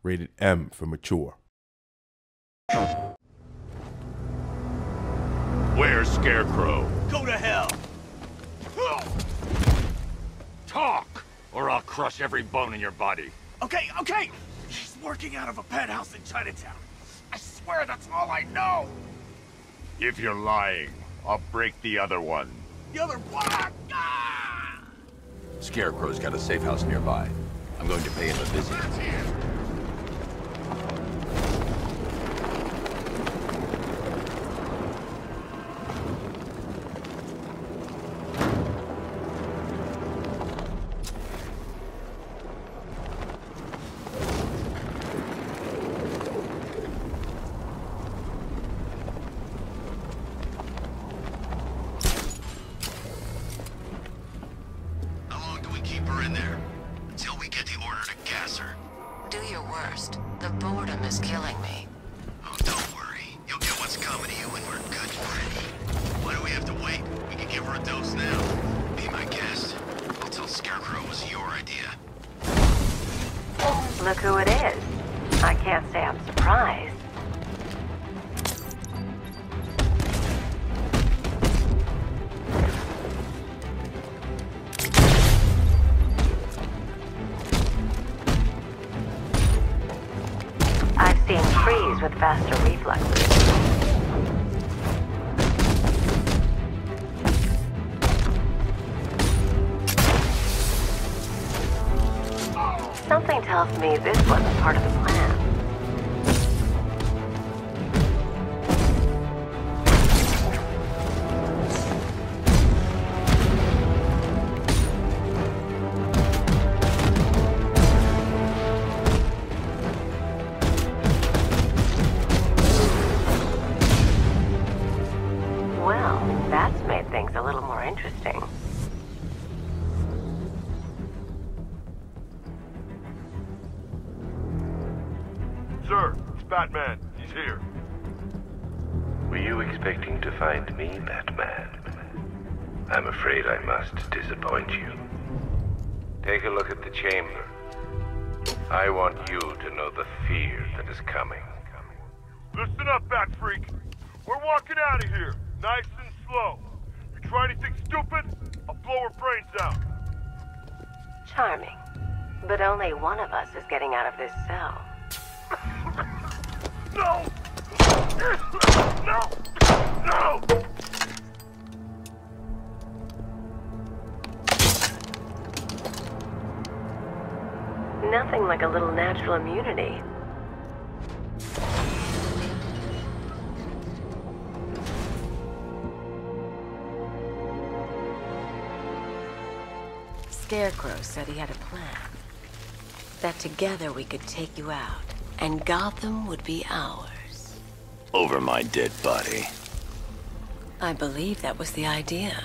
Rated M for mature. Where's Scarecrow? Go to hell! Talk, or I'll crush every bone in your body. Okay! She's working out of a penthouse in Chinatown. I swear that's all I know! If you're lying, I'll break the other one. The other one! Ah! Scarecrow's got a safe house nearby. I'm going to pay him a visit. Look who it is. I can't say I'm surprised. I've seen freeze with faster reflexes. Something tells me this wasn't part of the plan. Well, that's made things a little more interesting. Sir, it's Batman. He's here. Were you expecting to find me, Batman? I'm afraid I must disappoint you. Take a look at the chamber. I want you to know the fear that is coming. Listen up, Bat Freak. We're walking out of here, nice and slow. You try anything stupid, I'll blow her brains out. Charming. But only one of us is getting out of this cell. No! No! No! Nothing like a little natural immunity. Scarecrow said he had a plan. That together we could take you out, and Gotham would be ours. Over my dead body. I believe that was the idea.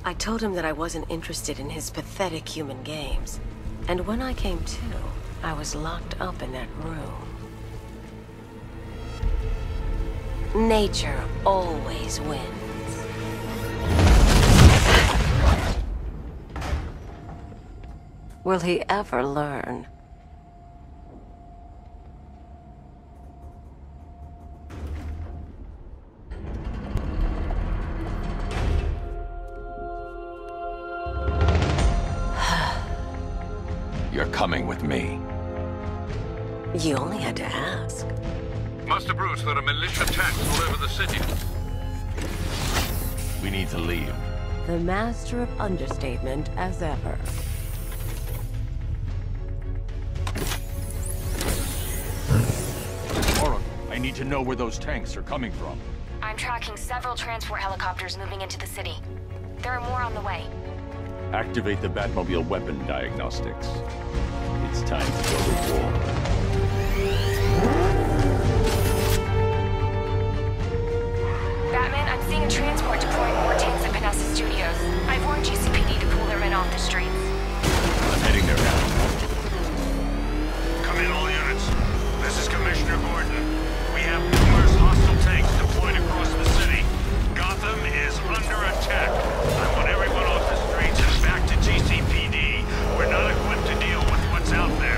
I told him that I wasn't interested in his pathetic human games. And when I came to, I was locked up in that room. Nature always wins. Will he ever learn? You're coming with me. You only had to ask. Master Bruce, there are militia tanks all over the city. We need to leave. The master of understatement as ever. Oracle, I need to know where those tanks are coming from. I'm tracking several transport helicopters moving into the city. There are more on the way. Activate the Batmobile weapon diagnostics. It's time to go to war. Batman, I'm seeing a transport deploying more tanks at Vanessa Studios. I've warned GCPD to pull their men off the streets. I'm heading there now. Come in, all units. This is Commissioner Gordon. We have numerous hostile tanks deployed across the city. Gotham is under attack. I want everyone off the streets and back to GCPD. We're not equipped to deal with what's out there.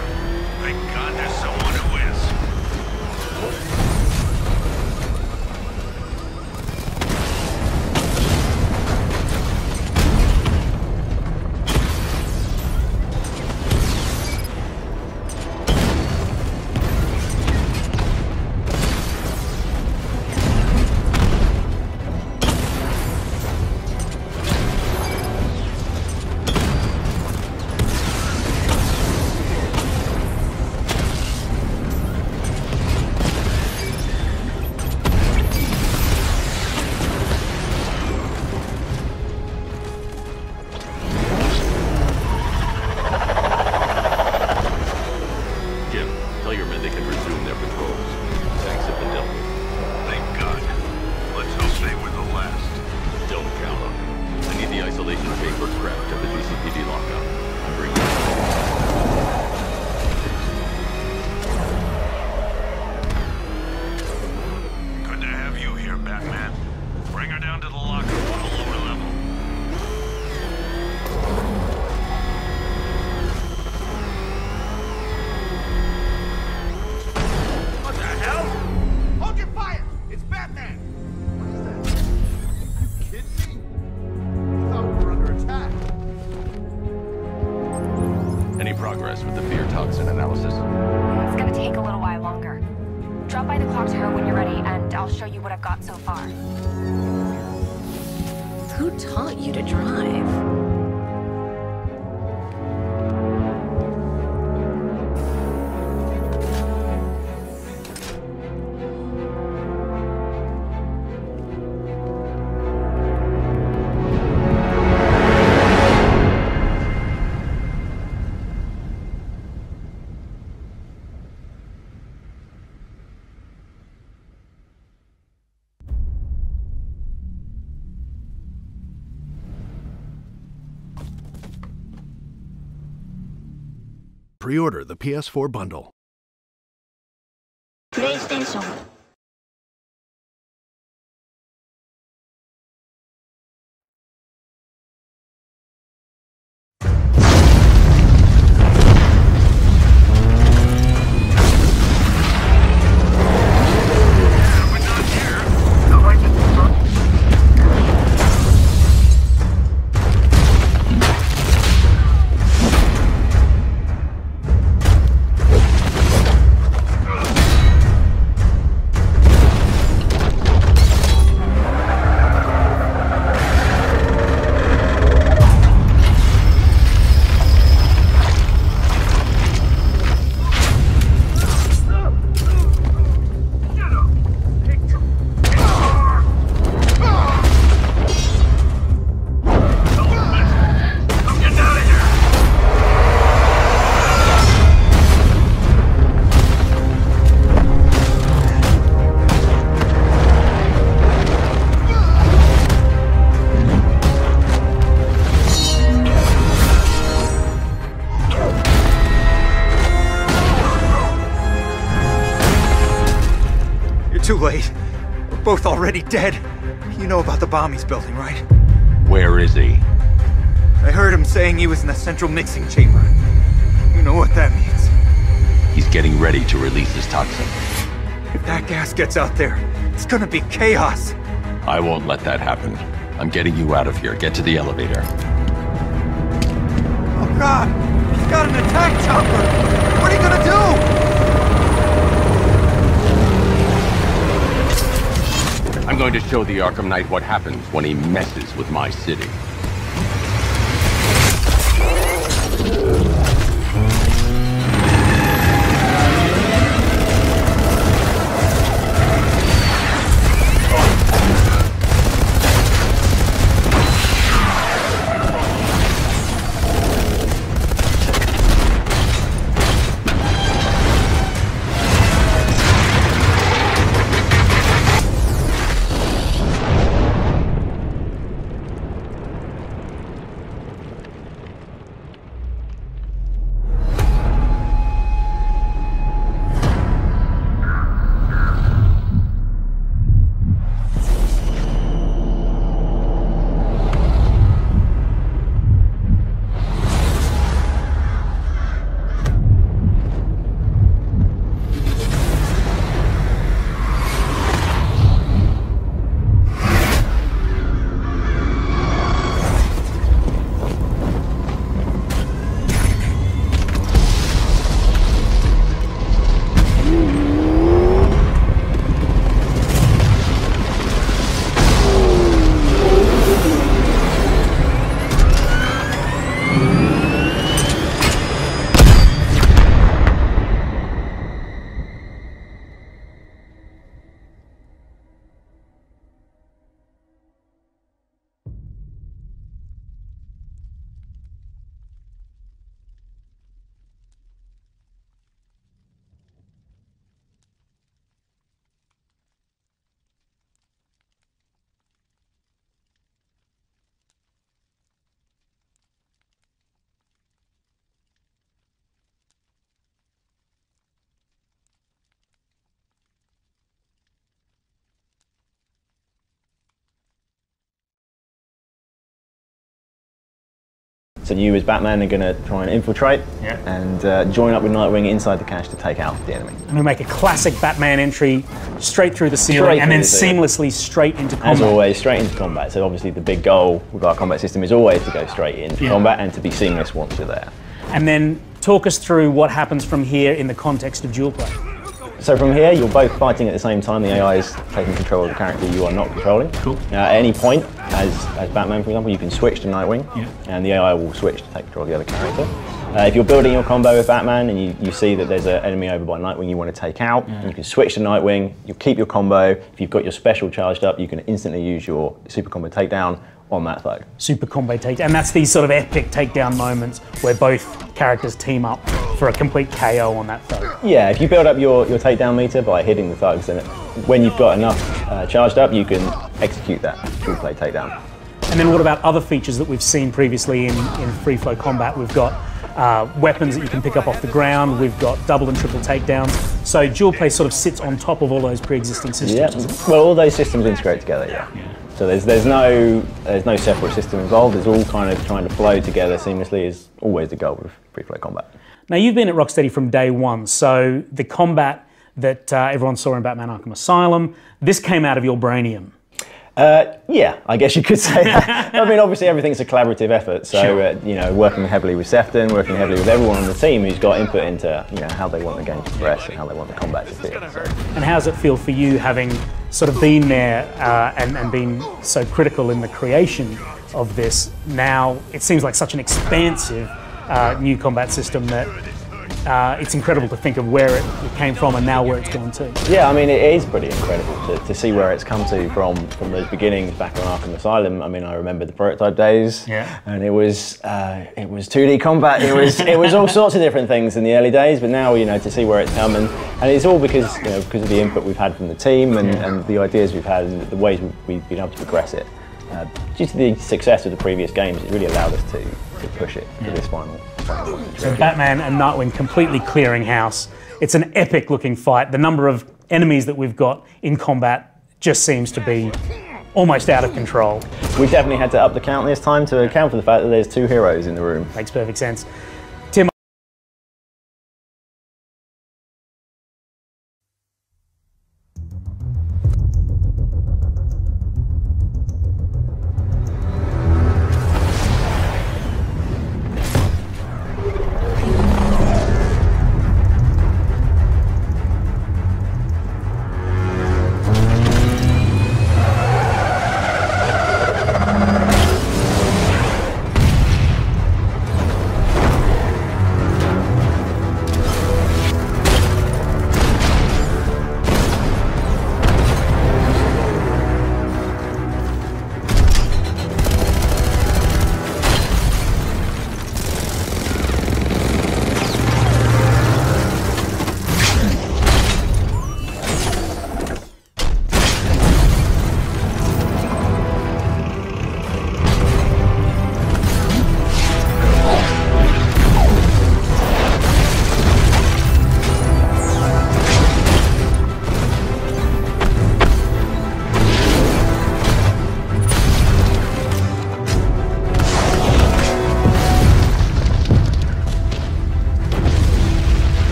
progress with the fear toxin analysis? It's gonna take a little while longer. Drop by the clock tower when you're ready, and I'll show you what I've got so far. Who taught you to drive? Pre-order the PS4 bundle. PlayStation. Too late. We're both already dead. You know about the bomb he's building, right? Where is he? I heard him saying he was in the central mixing chamber. You know what that means. He's getting ready to release his toxin. If that gas gets out there, it's gonna be chaos. I won't let that happen. I'm getting you out of here. Get to the elevator. Oh God! He's got an attack chopper! What are you gonna do? I'm going to show the Arkham Knight what happens when he messes with my city. So you as Batman are going to try and infiltrate and join up with Nightwing inside the cache to take out the enemy. And we make a classic Batman entry straight through the ceiling and then seamlessly straight into combat. As always, straight into combat. So obviously the big goal with our combat system is always to go straight into combat and to be seamless once you're there. And then Talk us through what happens from here in the context of dual play. So from here, you're both fighting at the same time. The AI is taking control of the character you are not controlling. Cool. At any point, as Batman, for example, you can switch to Nightwing, and the AI will switch to take control of the other character. If you're building your combo with Batman and you see that there's an enemy over by Nightwing you want to take out, you can switch to Nightwing, you keep your combo. If you've got your special charged up, you can instantly use your super combo takedown on that thug. Super combo takedown, and that's these sort of epic takedown moments where both characters team up for a complete KO on that thug. Yeah, if you build up your takedown meter by hitting the thugs, then when you've got enough charged up, you can execute that dual play takedown. And then what about other features that we've seen previously in free flow combat? We've got weapons that you can pick up off the ground, we've got double and triple takedowns. So dual play sort of sits on top of all those pre-existing systems. Yeah, well, all those systems integrate together, yeah. So there's no separate system involved. It's all kind of trying to flow together seamlessly is always the goal with free flow combat. Now you've been at Rocksteady from day one, so the combat that everyone saw in Batman Arkham Asylum, this came out of your brainium. Yeah, I guess you could say that. I mean, obviously everything's a collaborative effort, so you know, working heavily with Sefton, working heavily with everyone on the team who's got input into how they want the game to progress and how they want the combat to feel. So. And how does it feel for you, having sort of been there and been so critical in the creation of this? Now it seems like such an expansive new combat system that it's incredible to think of where it came from and now where it's gone to. Yeah, I mean, it is pretty incredible to see where it's come to from those beginnings back on Arkham Asylum. I mean, I remember the prototype days, and it was 2D combat. It was all sorts of different things in the early days, but now to see where it's come, and it's all because of the input we've had from the team and the ideas we've had and the ways we've been able to progress it. Due to the success of the previous games, it really allowed us to push it to this final. So Batman and Nightwing completely clearing house. It's an epic looking fight. The number of enemies that we've got in combat just seems to be almost out of control. We've definitely had to up the count this time to account for the fact that there's 2 heroes in the room. Makes perfect sense. Tim.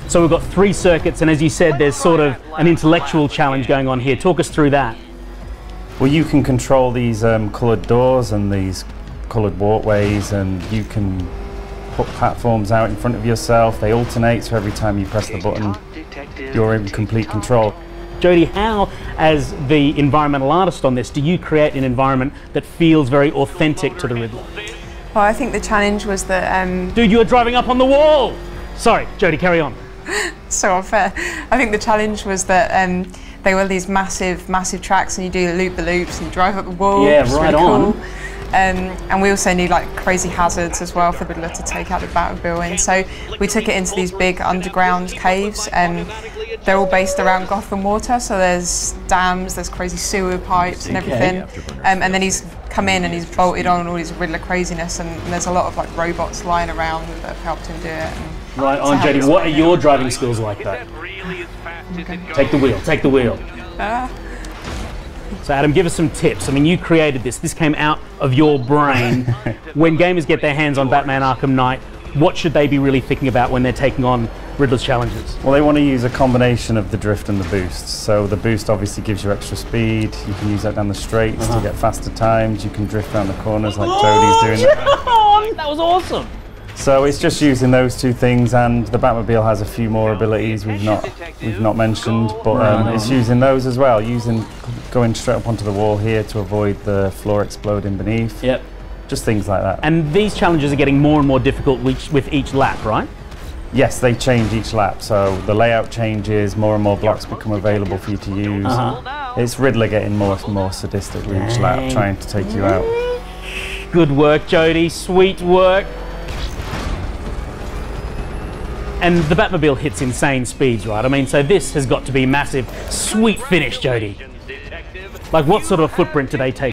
So we've got 3 circuits, and as you said, there's sort of an intellectual challenge going on here. Talk us through that. Well, you can control these coloured doors and these coloured walkways, and you can put platforms out in front of yourself. They alternate, so every time you press the button, you're in complete control. Jody, how, as the environmental artist on this, do you create an environment that feels very authentic to the Riddler? Well, I think the challenge was that... Dude, you were driving up on the wall! Sorry, Jody, carry on. So unfair. I think the challenge was that they were these massive tracks, and you do the loop-the-loops and you drive up the wall. Yeah, right on. Cool. And we also need like crazy hazards as well for Riddler to take out the Batmobile in. So we took it into these big underground caves, and they're all based around Gotham water. So there's dams, there's crazy sewer pipes and everything. And then he's come in and he's bolted on all his Riddler craziness, and there's a lot of like robots lying around that have helped him do it. Right on, Jody. What are your driving skills like that? Take the wheel, take the wheel. So Adam, give us some tips. I mean, you created this. This came out of your brain. When gamers get their hands on Batman Arkham Knight, what should they be really thinking about when they're taking on Riddler's challenges? Well, they want to use a combination of the drift and the boost. So the boost obviously gives you extra speed. You can use that down the straights to get faster times. You can drift around the corners like Jody's doing. That was awesome. So it's just using those two things, and the Batmobile has a few more abilities we've not mentioned, but it's using those as well. Going straight up onto the wall here to avoid the floor exploding beneath. Yep. Just things like that. And these challenges are getting more and more difficult with each lap, right? Yes, they change each lap. So the layout changes, more and more blocks become available for you to use. It's Riddler getting more and more sadistic with each lap, trying to take you out. Good work, Jody. Sweet work. And the Batmobile hits insane speeds, right? I mean, so this has got to be massive. Sweet finish, Jody. Like, what sort of a footprint do they take?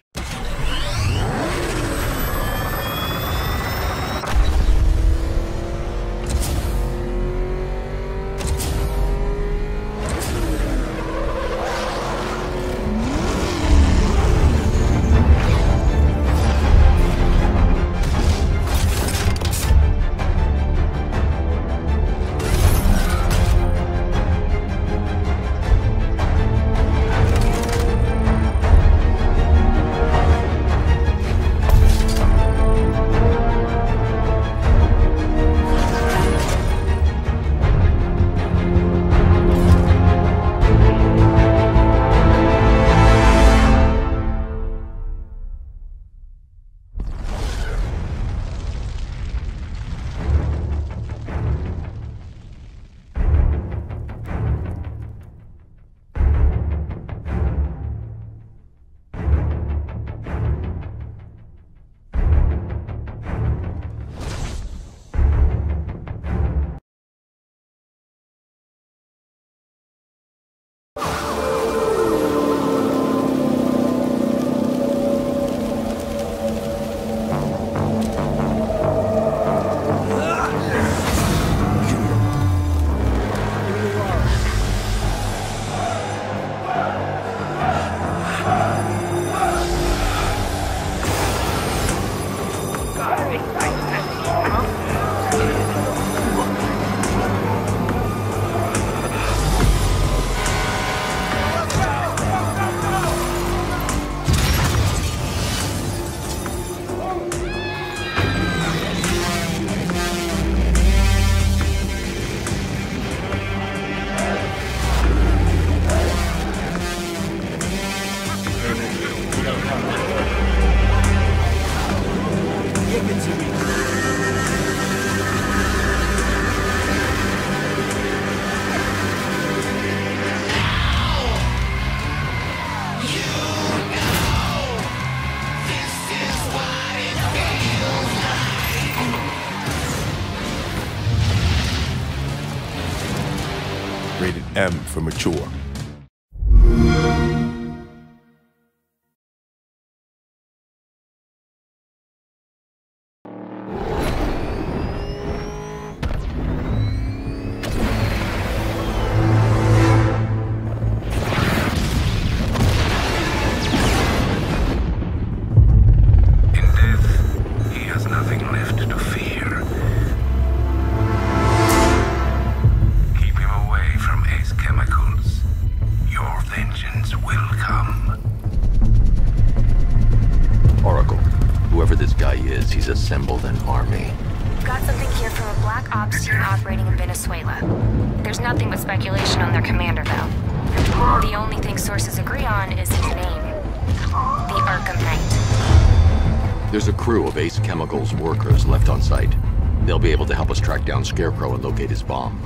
Rated M for mature. Assembled an army. Got something here from a black ops team operating in Venezuela. There's nothing but speculation on their commander, though. The only thing sources agree on is his name. The Arkham Knight. There's a crew of Ace Chemicals workers left on site. They'll be able to help us track down Scarecrow and locate his bomb.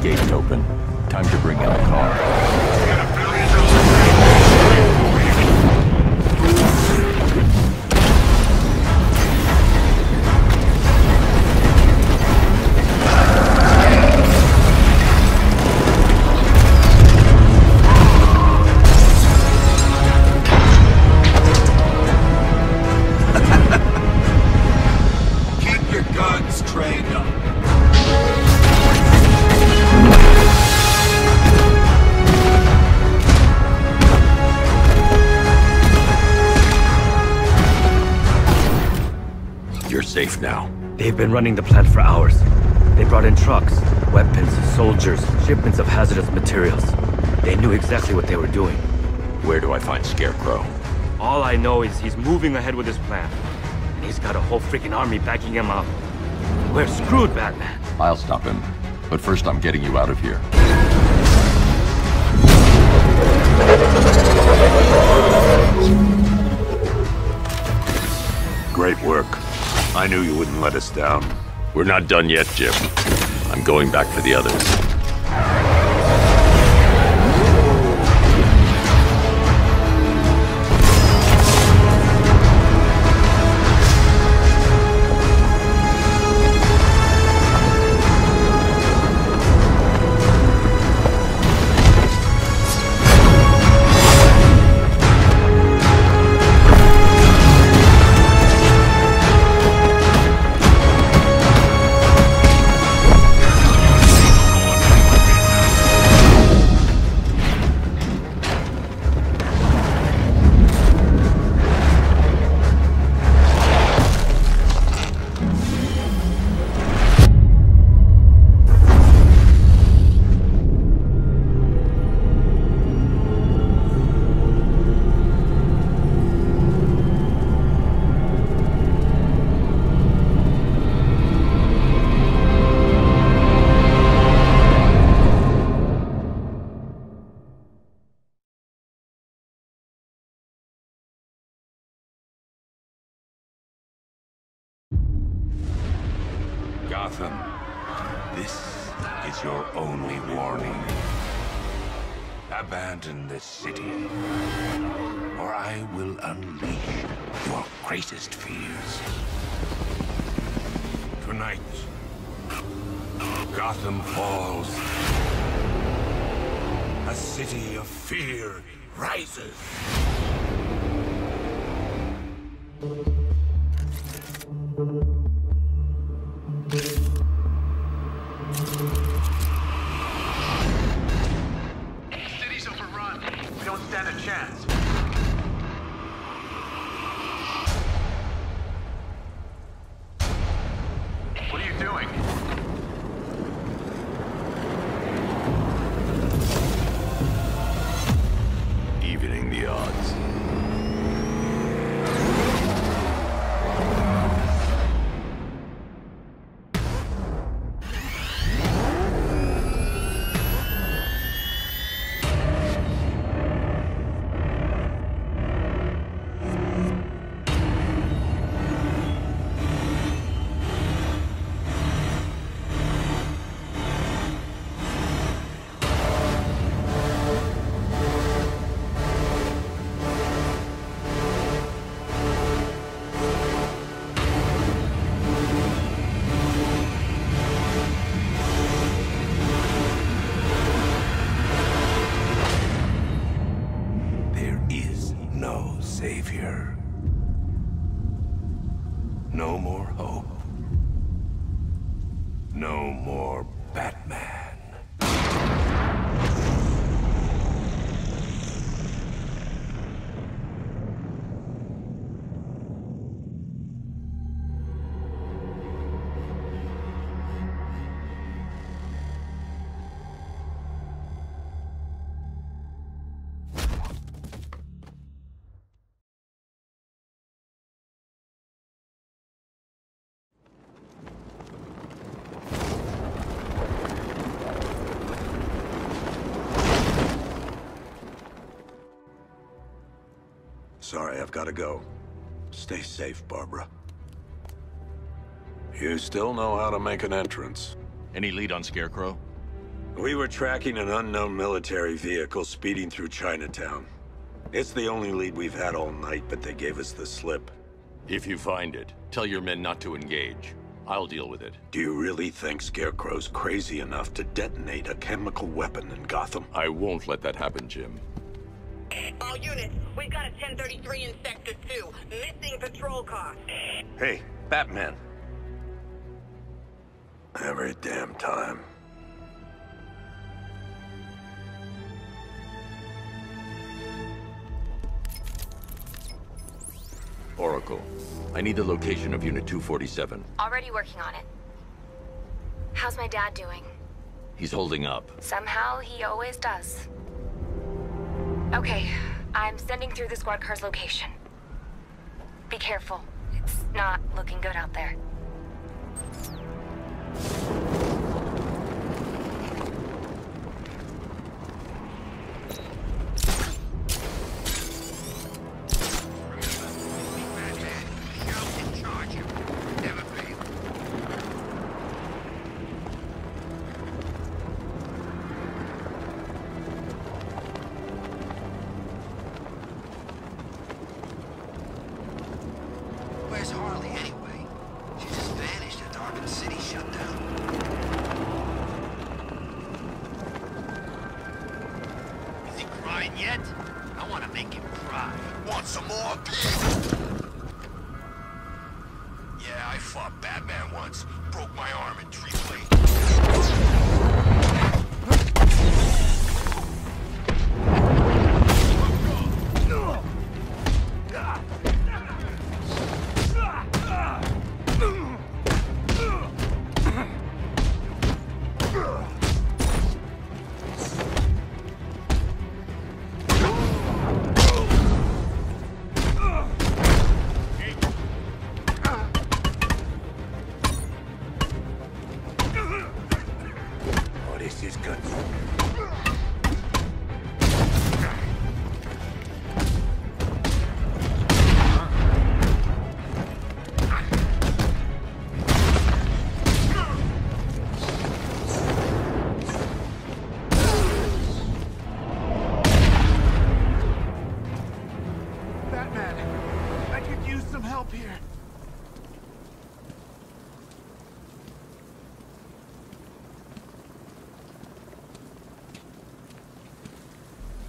Gate open. Time to bring in a car. safe now. They've been running the plant for hours. They brought in trucks, weapons, soldiers, shipments of hazardous materials. They knew exactly what they were doing. Where do I find Scarecrow? All I know is he's moving ahead with his plan. And he's got a whole freaking army backing him up. We're screwed, Batman. I'll stop him. But first I'm getting you out of here. Great work. I knew you wouldn't let us down. We're not done yet, Jim. I'm going back for the others. Gotham, this is your only warning. Abandon this city, or I will unleash your greatest fears. Tonight, Gotham falls. A city of fear rises. City's overrun. We don't stand a chance. What are you doing? Evening the odds. Savior. No more hope. No more Batman. Sorry, I've got to go. Stay safe, Barbara. You still know how to make an entrance. Any lead on Scarecrow? We were tracking an unknown military vehicle speeding through Chinatown. It's the only lead we've had all night, but they gave us the slip. If you find it, tell your men not to engage. I'll deal with it. Do you really think Scarecrow's crazy enough to detonate a chemical weapon in Gotham? I won't let that happen, Jim. All units, we've got a 1033 in Sector 2. Missing patrol car. Hey, Batman. Every damn time. Oracle, I need the location of Unit 247. Already working on it. How's my dad doing? He's holding up. Somehow, he always does. Okay, I'm sending through the squad car's location. Be careful. It's not looking good out there. Where's Harley anyway? She just vanished after Arkham City shut down. Is he crying yet? I want to make him cry. Want some more? Yeah, I fought Batman once. Broke my arm in 3 places.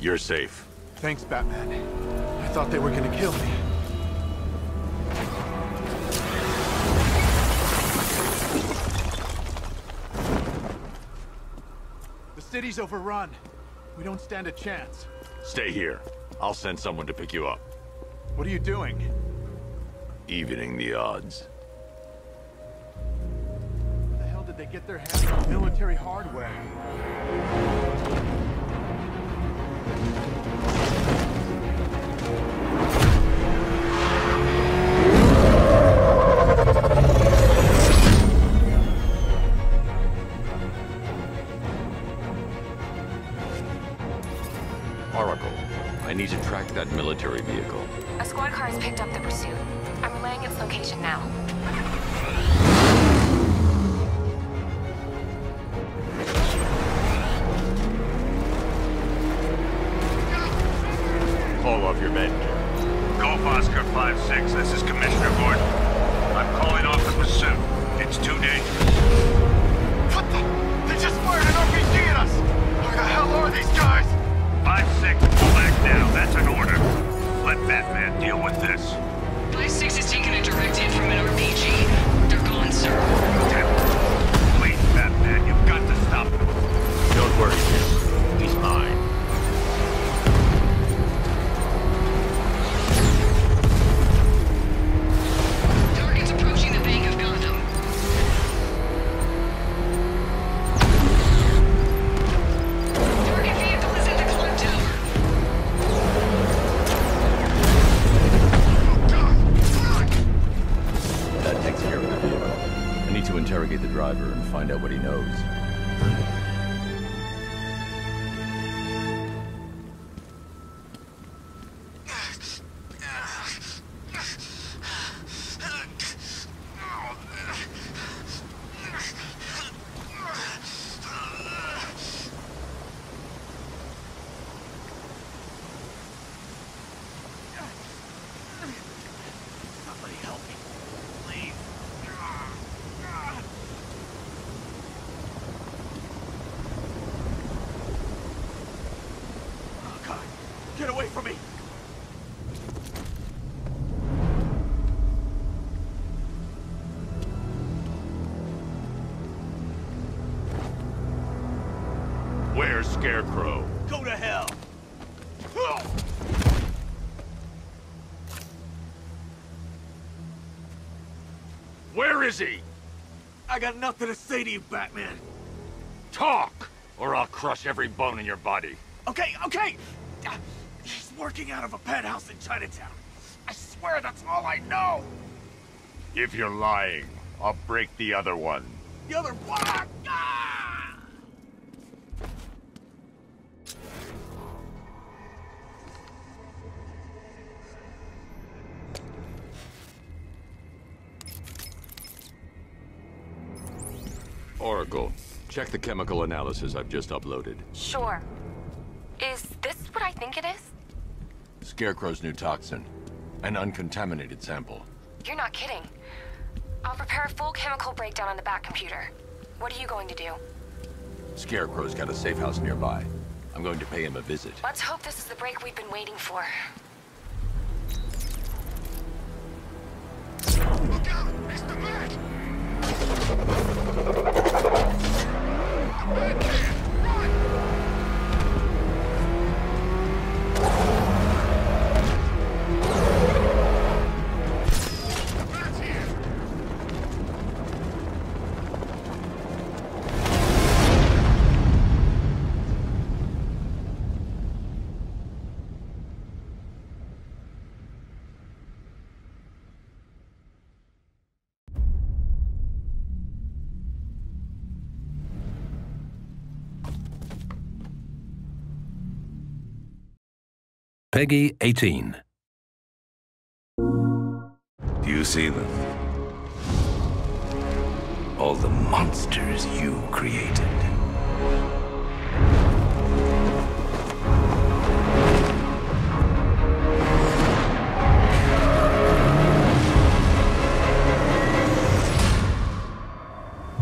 You're safe. Thanks, Batman. I thought they were gonna kill me. The city's overrun. We don't stand a chance. Stay here. I'll send someone to pick you up. What are you doing? Evening the odds. Where the hell did they get their hands on military hardware? Oracle, I need to track that military vehicle. A squad car has picked up the pursuit. I'm relaying its location now. Call off your men. Golf Oscar 5-6, this is Commissioner Gordon. I'm calling off the pursuit. It's too dangerous. What the? They just fired an RPG at us! Who the hell are these guys? 5-6, pull back down. That's an order. Let Batman deal with this. 5-6 has taken a direct hit from an RPG. They're gone, sir. Please, Batman, you've got to stop them. Don't worry, Jim. He's mine. Target's approaching the Bank of Gotham. Target vehicle is at the clock tower. That takes care of the vehicle. I need to interrogate the driver and find out what he knows. Somebody help me. Please. Oh, God. Get away from me! Where's Scarecrow? Go to hell! Where is he? I got nothing to say to you, Batman. Talk, or I'll crush every bone in your body. Okay, okay! He's working out of a penthouse in Chinatown. I swear that's all I know! If you're lying, I'll break the other one. The other block! Ah! Oracle, check the chemical analysis I've just uploaded. Sure. Is this what I think it is? Scarecrow's new toxin. An uncontaminated sample. You're not kidding. I'll prepare a full chemical breakdown on the back computer. What are you going to do? Scarecrow's got a safe house nearby. I'm going to pay him a visit. Let's hope this is the break we've been waiting for. Look out! It's the Bat! The Batman! Peggy 18. Do you see them? All the monsters you created.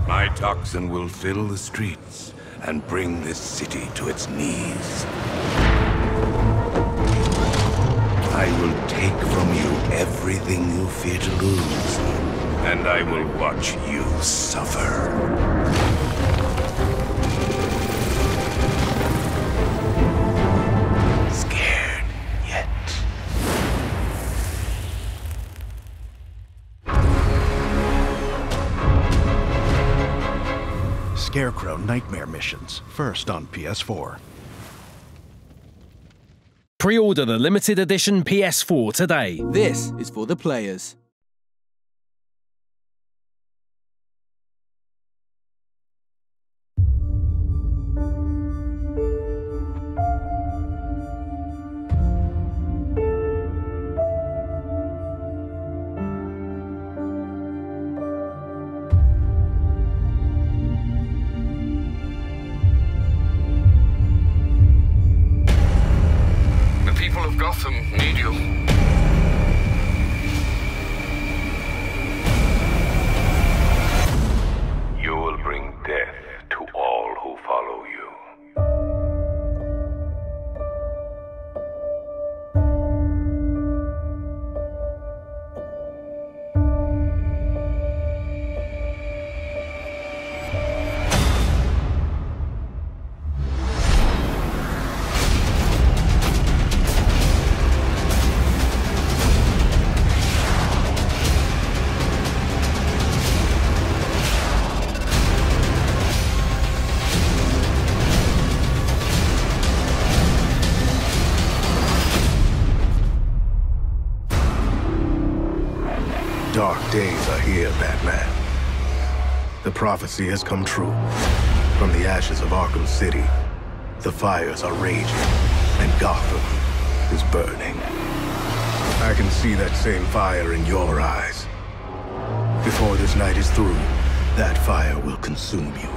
My toxin will fill the streets and bring this city to its knees. I will take from you everything you fear to lose, and I will watch you suffer. Scared yet? Scarecrow Nightmare Missions, first on PS4. Pre-order the limited edition PS4 today. This is for the players. Gotham need you. You will bring death to all who follow you. Dark days are here, Batman. The prophecy has come true. From the ashes of Arkham City, the fires are raging, and Gotham is burning. I can see that same fire in your eyes. Before this night is through, that fire will consume you.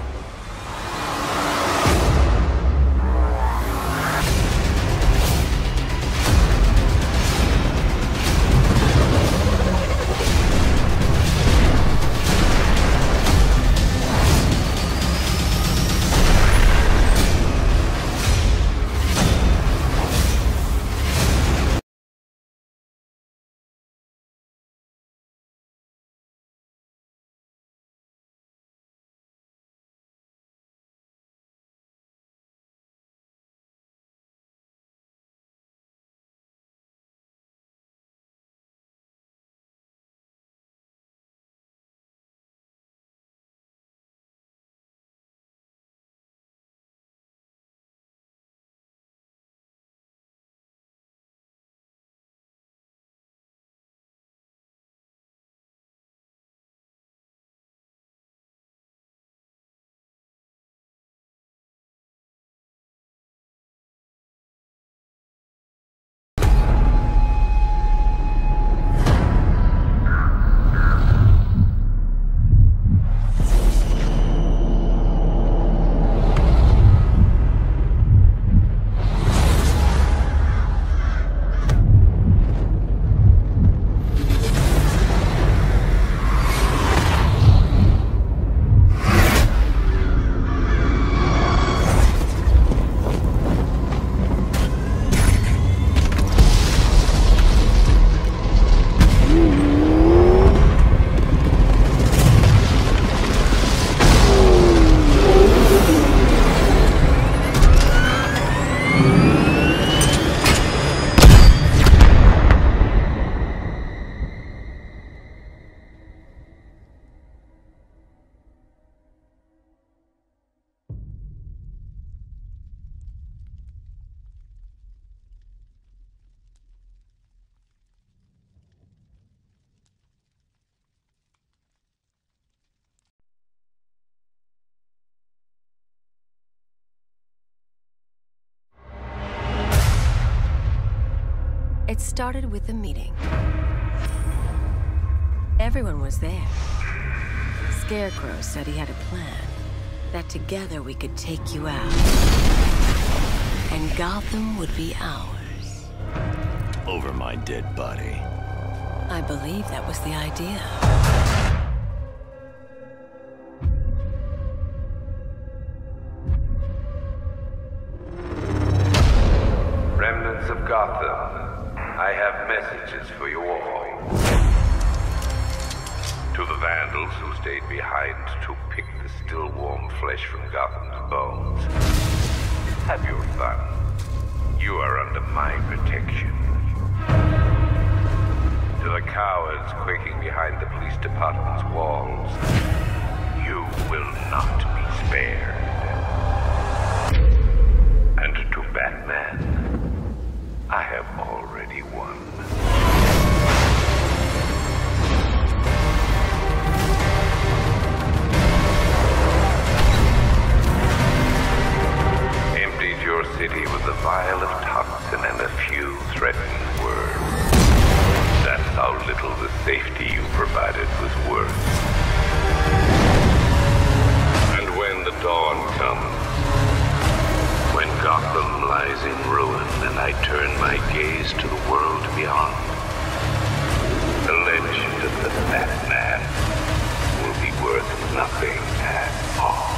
It started with a meeting. Everyone was there. Scarecrow said he had a plan, that together we could take you out. And Gotham would be ours. Over my dead body. I believe that was the idea. Remnants of Gotham, I have messages for you all. To the vandals who stayed behind to pick the still warm flesh from Gotham's bones. Have your fun. You are under my protection. To the cowards quaking behind the police department's walls, you will not be spared. And to Batman, I have already won. Emptied your city with a vial of toxin and a few threatening words. That's how little the safety you provided was worth. And when the dawn comes, when Gotham lies in ruin and I turn my gaze to the world beyond, the legend of the Batman will be worth nothing at all.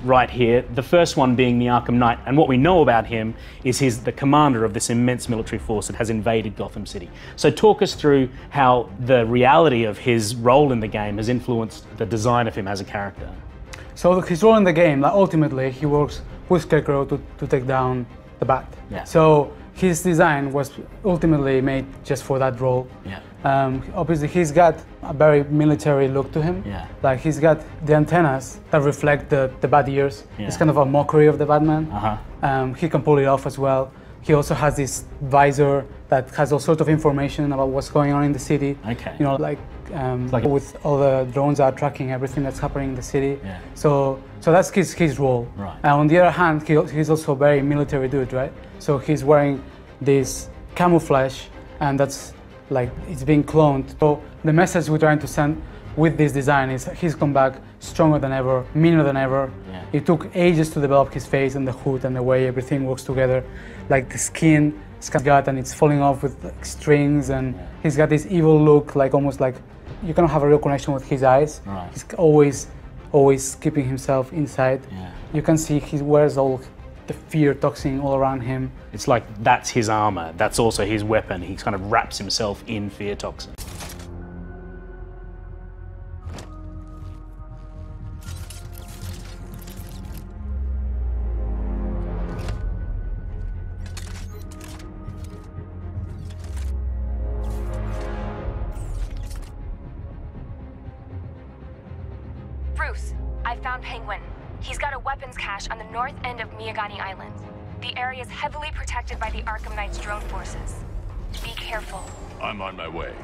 Right here, the first one being the Arkham Knight, and what we know about him is he's the commander of this immense military force that has invaded Gotham City. So talk us through how the reality of his role in the game has influenced the design of him as a character. So his role in the game, like, ultimately, he works with Scarecrow to take down the Bat. Yeah. So his design was ultimately made just for that role. Yeah. Obviously, he's got a very military look to him. Yeah. Like, he's got the antennas that reflect the bat ears. Yeah. It's kind of a mockery of the Batman. Uh-huh. He can pull it off as well. He also has this visor that has all sorts of information about what's going on in the city. Okay. You know, like with all the drones are tracking everything that's happening in the city. Yeah. So that's his role. Right. And on the other hand, he's also a very military dude, right? So he's wearing this camouflage, and that's like, it's being cloned. So the message we're trying to send with this design is he's come back stronger than ever, meaner than ever. Yeah. It took ages to develop his face and the hood and the way everything works together. Like the skin he's got, and it's falling off with like strings, and he's got this evil look, like almost like you cannot have a real connection with his eyes. Right. He's always keeping himself inside. Yeah. You can see he wears all the fear toxin all around him. It's like that's his armor, that's also his weapon. He kind of wraps himself in fear toxin. Bruce, I found Penguin. He's got a weapons cache on the north end of Miyagani Island. The area is heavily protected by the Arkham Knight's drone forces. Be careful. I'm on my way.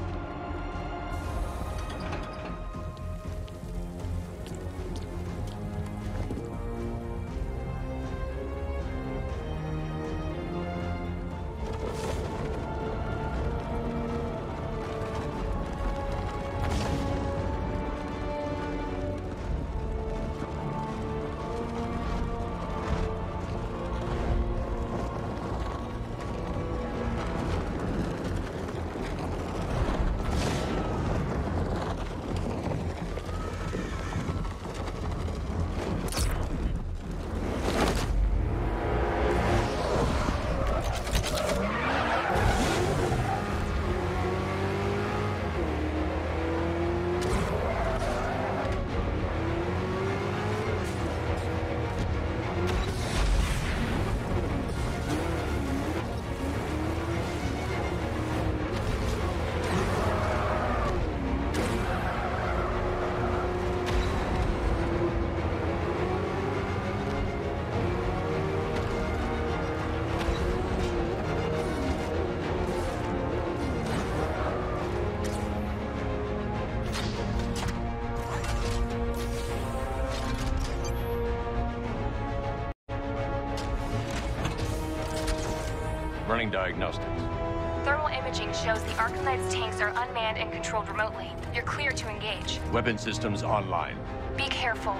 Running diagnostics. Thermal imaging shows the Arkham Knight's tanks are unmanned and controlled remotely. You're clear to engage. Weapon systems online. Be careful.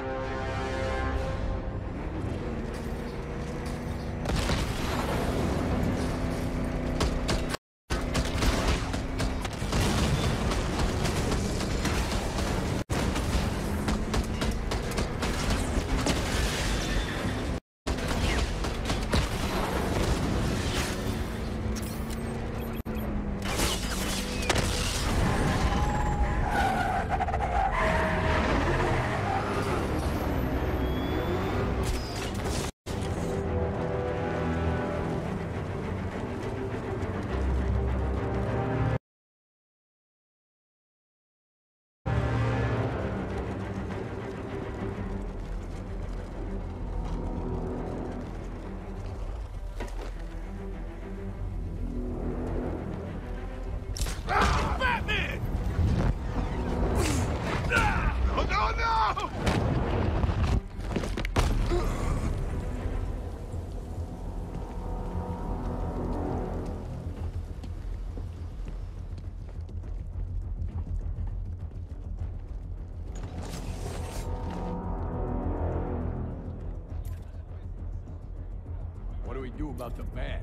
Do about the van?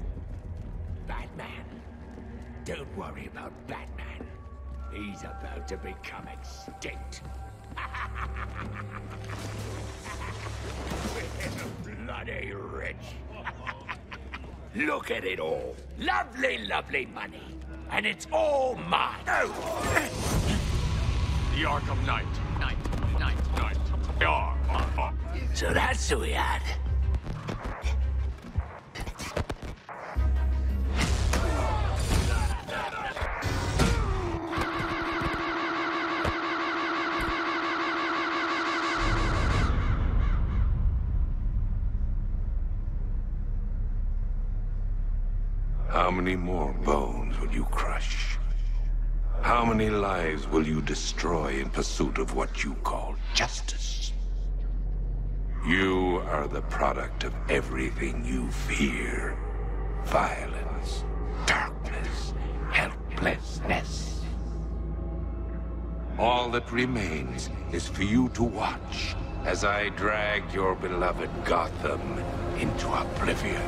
Batman. Don't worry about Batman. He's about to become extinct. We're bloody rich. Look at it all. Lovely, lovely money. And it's all mine. Oh. The Arkham Knight. Knight. So that's who we had. How many more bones will you crush? How many lives will you destroy in pursuit of what you call justice? You are the product of everything you fear. Violence, darkness, helplessness. All that remains is for you to watch as I drag your beloved Gotham into oblivion.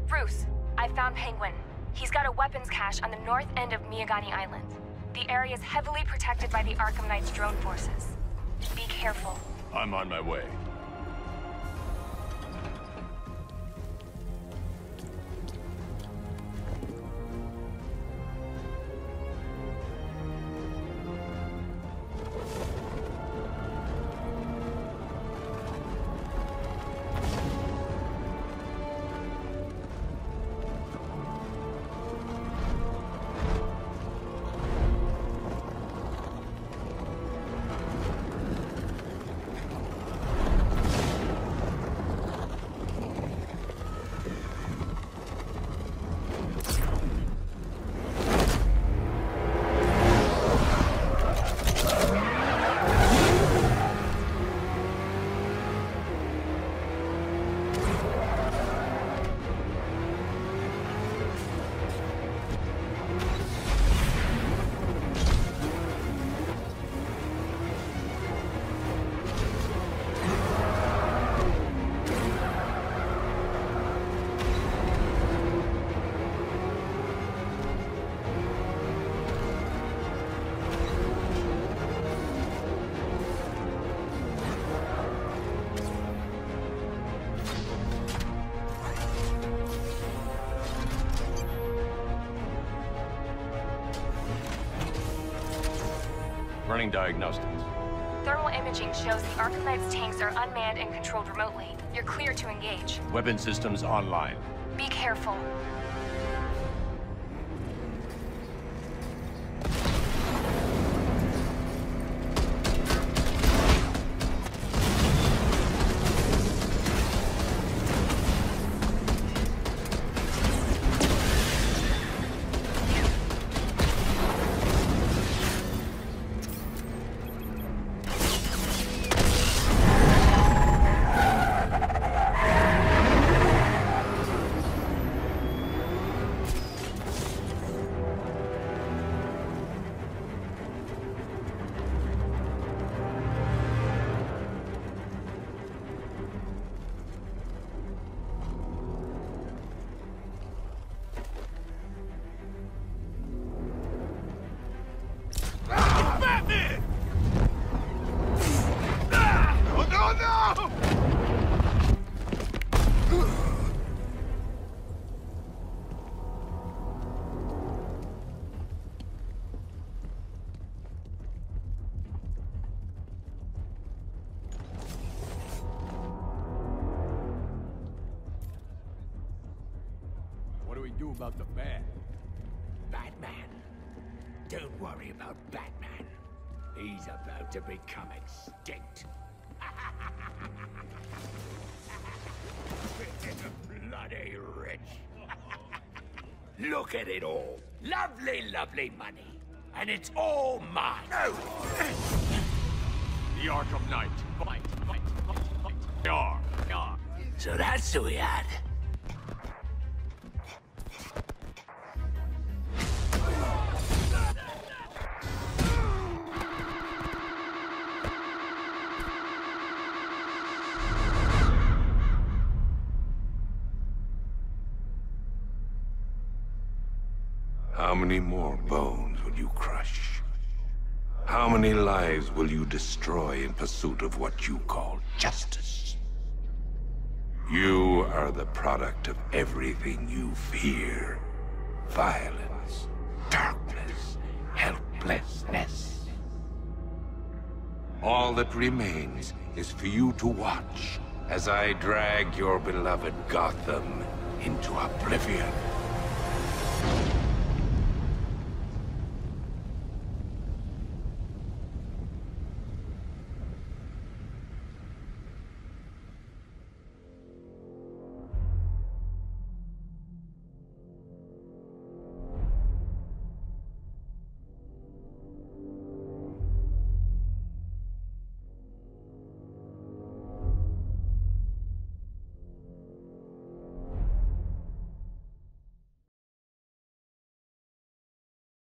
Bruce, I found Penguin. He's got a weapons cache on the north end of Miyagani Island. The area is heavily protected by the Arkham Knight's drone forces. Be careful. I'm on my way. Running diagnostics. Thermal imaging shows the Arkham Knight's tanks are unmanned and controlled remotely. You're clear to engage. Weapon systems online. Be careful. Do about the bat? Batman. Don't worry about Batman. He's about to become extinct. Bloody rich. Look at it all. Lovely, lovely money. And it's all mine. No! The Arkham Knight. Fight. So that's who we had. How many more bones will you crush? How many lives will you destroy in pursuit of what you call justice? You are the product of everything you fear. Violence, darkness, helplessness. All that remains is for you to watch as I drag your beloved Gotham into oblivion.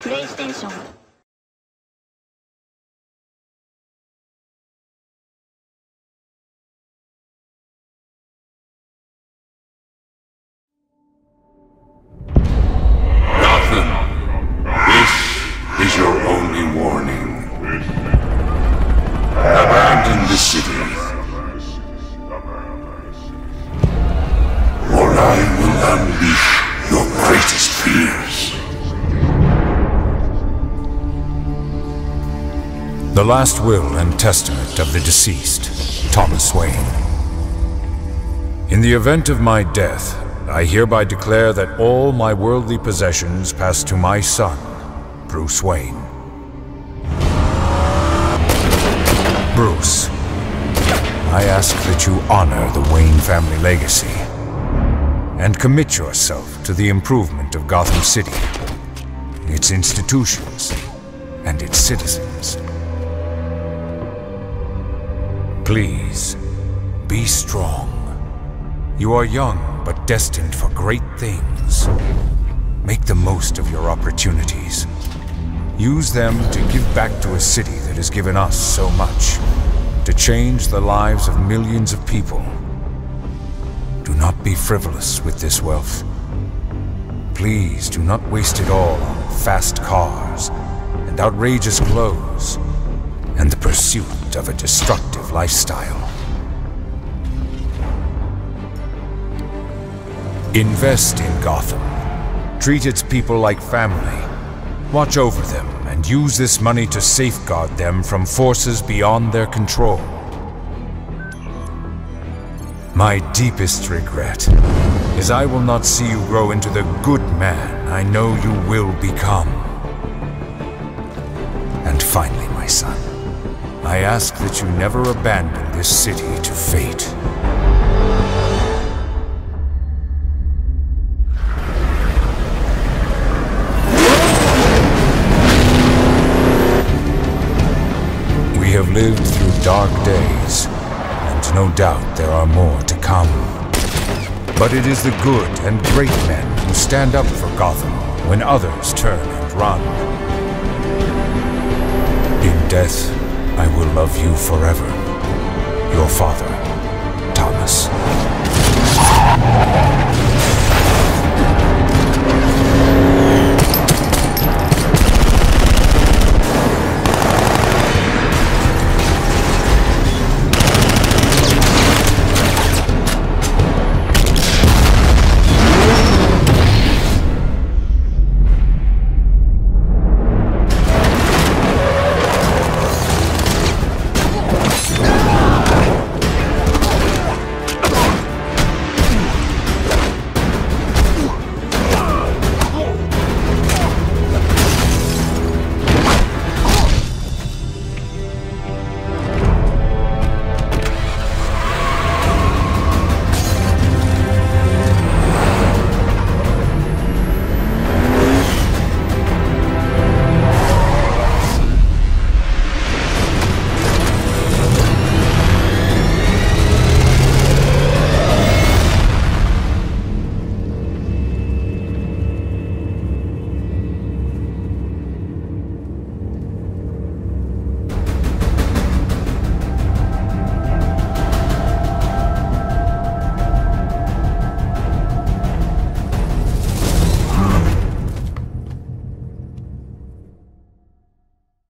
PlayStation. Gotham, this is your only warning. Abandon the city, or I will unleash your greatest fears. The last will and testament of the deceased, Thomas Wayne. In the event of my death, I hereby declare that all my worldly possessions pass to my son, Bruce Wayne. Bruce, I ask that you honor the Wayne family legacy and commit yourself to the improvement of Gotham City, its institutions, and its citizens. Please, be strong. You are young, but destined for great things. Make the most of your opportunities. Use them to give back to a city that has given us so much, to change the lives of millions of people. Do not be frivolous with this wealth. Please do not waste it all on fast cars and outrageous clothes and the pursuit of a destructive lifestyle. Invest in Gotham. Treat its people like family. Watch over them and use this money to safeguard them from forces beyond their control. My deepest regret is I will not see you grow into the good man I know you will become. And finally, my son, I ask that you never abandon this city to fate. We have lived through dark days, and no doubt there are more to come. But it is the good and great men who stand up for Gotham when others turn and run. In death, I will love you forever. Your father, Thomas.